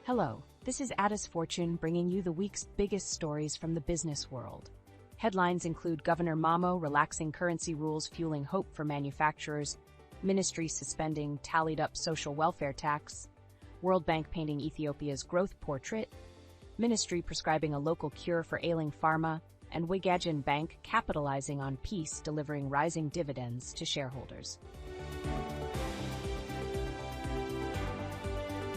Hello, this is Addis Fortune bringing you the week's biggest stories from the business world. Headlines include Governor Mamo relaxing currency rules fueling hope for manufacturers, Ministry suspending Tallied-Up social welfare tax, World Bank painting Ethiopia's growth portrait, Ministry prescribing a local cure for ailing Pharma, and Wegagen Bank capitalizing on peace, delivering rising dividends to shareholders.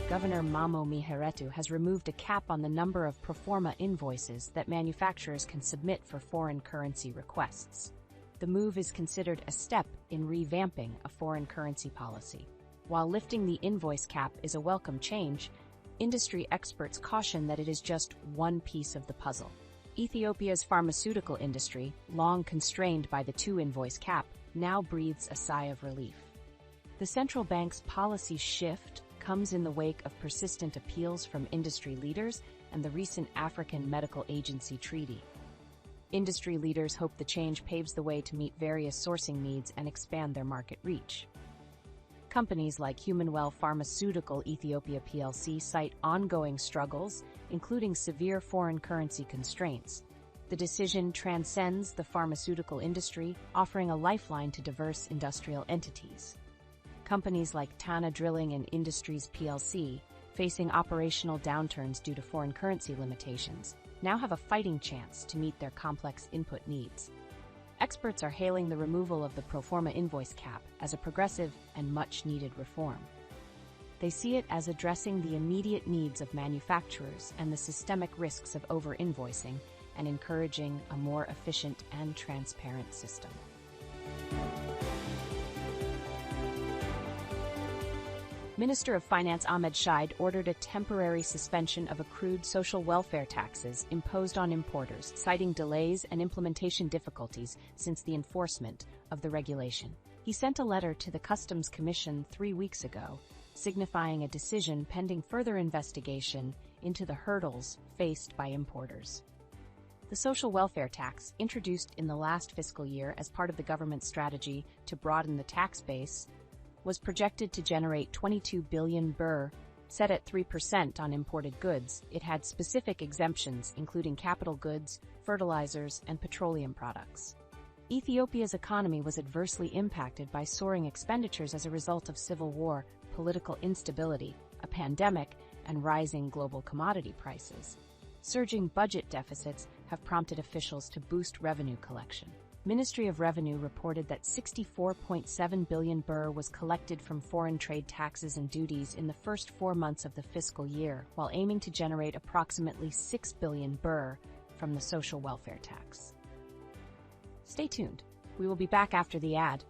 Governor Mamo has removed a cap on the number of pro forma invoices that manufacturers can submit for foreign currency requests. The move is considered a step in revamping a foreign currency policy. While lifting the invoice cap is a welcome change, industry experts caution that it is just one piece of the puzzle. Ethiopia's pharmaceutical industry, long constrained by the two-invoice cap, now breathes a sigh of relief. The central bank's policy shift comes in the wake of persistent appeals from industry leaders and the recent African Medical Agency Treaty. Industry leaders hope the change paves the way to meet various sourcing needs and expand their market reach. Companies like Humanwell Pharmaceutical Ethiopia plc cite ongoing struggles, including severe foreign currency constraints. The decision transcends the pharmaceutical industry, offering a lifeline to diverse industrial entities. Companies like Tana Drilling and Industries plc, facing operational downturns due to foreign currency limitations, now have a fighting chance to meet their complex input needs. Experts are hailing the removal of the pro forma invoice cap as a progressive and much-needed reform. They see it as addressing the immediate needs of manufacturers and the systemic risks of over-invoicing and encouraging a more efficient and transparent system. Minister of Finance Ahmed Shide ordered a temporary suspension of accrued social welfare taxes imposed on importers, citing delays and implementation difficulties since the enforcement of the regulation. He sent a letter to the Customs Commission 3 weeks ago, signifying a decision pending further investigation into the hurdles faced by importers. The social welfare tax, introduced in the last fiscal year as part of the government's strategy to broaden the tax base, was projected to generate 22 billion birr, set at 3% on imported goods. It had specific exemptions, including capital goods, fertilizers, and petroleum products. Ethiopia's economy was adversely impacted by soaring expenditures as a result of civil war, political instability, a pandemic, and rising global commodity prices. Surging budget deficits have prompted officials to boost revenue collection. Ministry of Revenue reported that 64.7 billion birr was collected from foreign trade taxes and duties in the first 4 months of the fiscal year, while aiming to generate approximately 6 billion birr from the social welfare tax. Stay tuned. We will be back after the ad.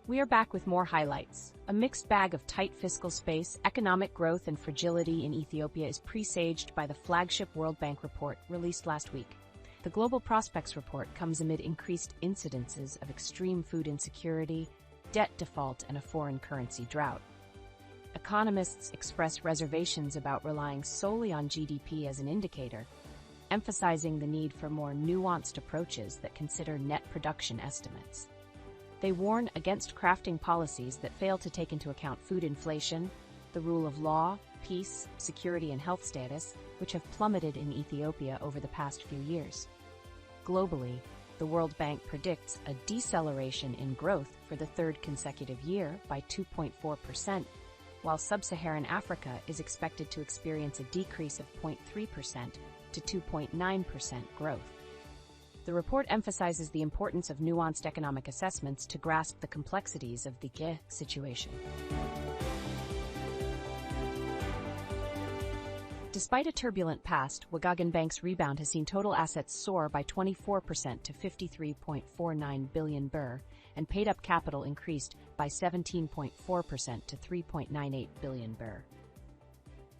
We are back with more highlights. A mixed bag of tight fiscal space, economic growth, and fragility in Ethiopia is presaged by the flagship World Bank report released last week. The Global Prospects report comes amid increased incidences of extreme food insecurity, debt default, and a foreign currency drought. Economists express reservations about relying solely on GDP as an indicator, emphasizing the need for more nuanced approaches that consider net production estimates. They warn against crafting policies that fail to take into account food inflation, the rule of law, peace, security, and health status, which have plummeted in Ethiopia over the past few years. Globally, the World Bank predicts a deceleration in growth for the third consecutive year by 2.4%, while sub-Saharan Africa is expected to experience a decrease of 0.3% to 2.9% growth. The report emphasizes the importance of nuanced economic assessments to grasp the complexities of the situation. Despite a turbulent past, Wegagen Bank's rebound has seen total assets soar by 24% to 53.49 billion birr, and paid-up capital increased by 17.4% to 3.98 billion birr.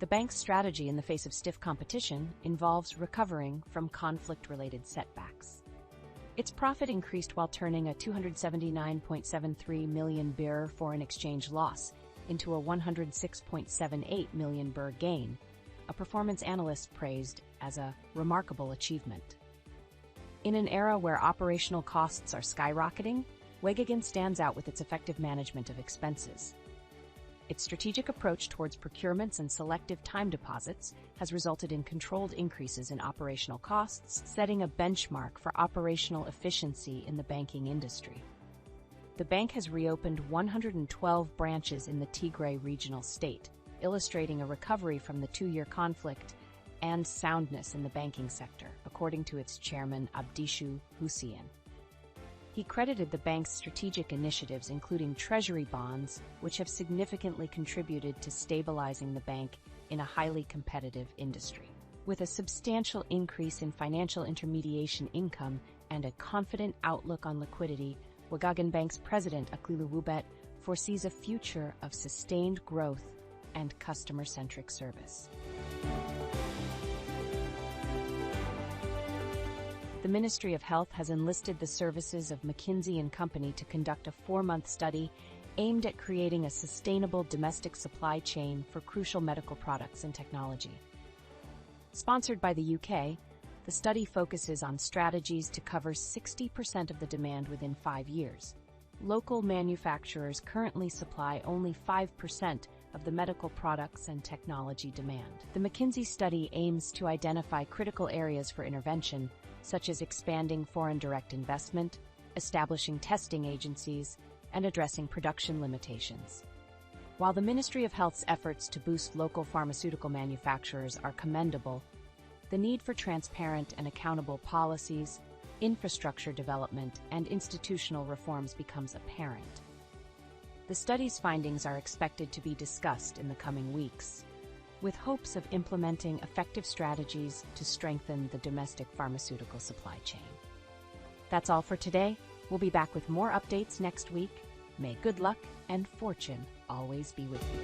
The bank's strategy in the face of stiff competition involves recovering from conflict-related setbacks. Its profit increased while turning a 279.73 million birr foreign exchange loss into a 106.78 million birr gain, a performance analyst praised as a remarkable achievement. In an era where operational costs are skyrocketing, Wegagen stands out with its effective management of expenses. Its strategic approach towards procurements and selective time deposits has resulted in controlled increases in operational costs, setting a benchmark for operational efficiency in the banking industry. The bank has reopened 112 branches in the Tigray regional state, illustrating a recovery from the two-year conflict and soundness in the banking sector, according to its chairman Abdishu Hussein. He credited the bank's strategic initiatives, including treasury bonds, which have significantly contributed to stabilizing the bank in a highly competitive industry. With a substantial increase in financial intermediation income and a confident outlook on liquidity, Wegagen Bank's president Aklilu Wubet foresees a future of sustained growth and customer-centric service. The Ministry of Health has enlisted the services of McKinsey & Company to conduct a 4-month study aimed at creating a sustainable domestic supply chain for crucial medical products and technology. Sponsored by the UK, the study focuses on strategies to cover 60% of the demand within 5 years. Local manufacturers currently supply only 5% of the medical products and technology demand. The McKinsey study aims to identify critical areas for intervention, such as expanding foreign direct investment, establishing testing agencies, and addressing production limitations. While the Ministry of Health's efforts to boost local pharmaceutical manufacturers are commendable, the need for transparent and accountable policies, infrastructure development, and institutional reforms becomes apparent. The study's findings are expected to be discussed in the coming weeks, with hopes of implementing effective strategies to strengthen the domestic pharmaceutical supply chain. That's all for today. We'll be back with more updates next week. May good luck and fortune always be with you.